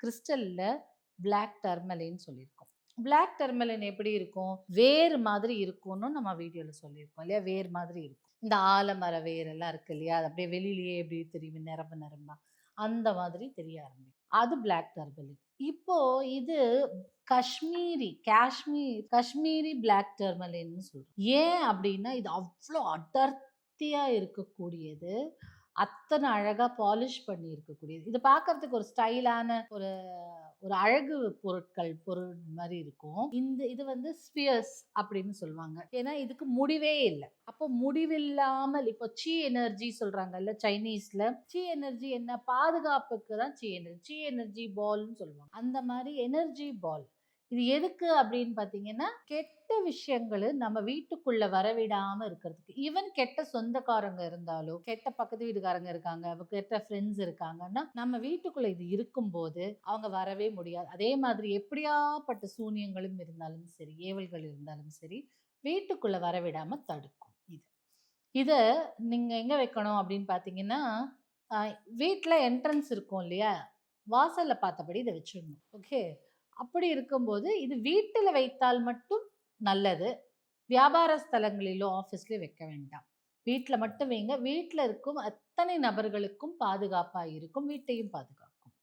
கிறிஸ்டல்ல black டர்மலின்னு சொல்லியிருக்கோம். Black tourmaline எப்படி இருக்கும்? வேர் மாதிரி இருக்கும்னு நம்ம வீடியோல சொல்லியிருக்கோம் இல்லையா? வேர் மாதிரி இருக்கும். இந்த ஆலமர வேர் எல்லாம் இருக்கு இல்லையா? அது அப்படியே வெளியிலேயே எப்படி தெரியும் நரம்பு நரம்பா அந்த மாதிரி தெரிய ஆரம்பிக்கும். அது பிளாக் டர்மலின். இப்போ இது காஷ்மீரி பிளாக் டர்மலின்னு சொல்றோம். ஏன் அப்படின்னா இது அவ்வளோ அடர்த்தியா இருக்கக்கூடியது, அத்தனை அழகா பாலிஷ் பண்ணி இருக்கக்கூடியது. இது பார்க்கறதுக்கு ஒரு ஸ்டைலான ஒரு ஒரு அழகு பொருள் மாதிரி இருக்கும். இது வந்து ஸ்பியர்ஸ் அப்படின்னு சொல்லுவாங்க. ஏன்னா இதுக்கு முடிவே இல்லை. அப்போ முடிவில்லாமல் இப்போ சி எனர்ஜி சொல்றாங்கல்ல சைனீஸ்ல. சி எனர்ஜி என்ன? பாதுகாப்புக்கு தான் சி எனர்ஜி பால்னு சொல்லுவாங்க. அந்த மாதிரி எனர்ஜி பால். இது எதுக்கு அப்படின்னு பார்த்தீங்கன்னா, கெட்ட விஷயங்கள நம்ம வீட்டுக்குள்ள வரவிடாம இருக்கிறதுக்கு. ஈவன் கெட்ட சொந்தக்காரங்க இருந்தாலோ, கெட்ட பக்கத்து வீட்டுக்காரங்க இருக்காங்க, கெட்ட ஃப்ரெண்ட்ஸ் இருக்காங்கன்னா, நம்ம வீட்டுக்குள்ள இது இருக்கும்போது அவங்க வரவே முடியாது. அதே மாதிரி எப்படியாப்பட்ட சூனியங்களும் இருந்தாலும் சரி, ஏவல்கள் இருந்தாலும் சரி, வீட்டுக்குள்ள வரவிடாம தடுக்கும் இது. இத நீங்க எங்க வைக்கணும் அப்படின்னு பார்த்தீங்கன்னா, அ வீட்ல என்ட்ரன்ஸ் இருக்கும் இல்லையா? வாசல்ல பார்த்தபடி இத வச்சிடணும். ஓகே. அப்படி இருக்கும்போது, இது வீட்டில வைத்தால் மட்டும் நல்லது. வியாபார ஸ்தலங்களிலோ, ஆஃபீஸ்லயோ வைக்க வேண்டாம். வீட்ல மட்டும் வைங்க. வீட்ல இருக்கும் அத்தனை நபர்களுக்கும் பாதுகாப்பா இருக்கும். வீட்டையும் பாதுகாக்கும்.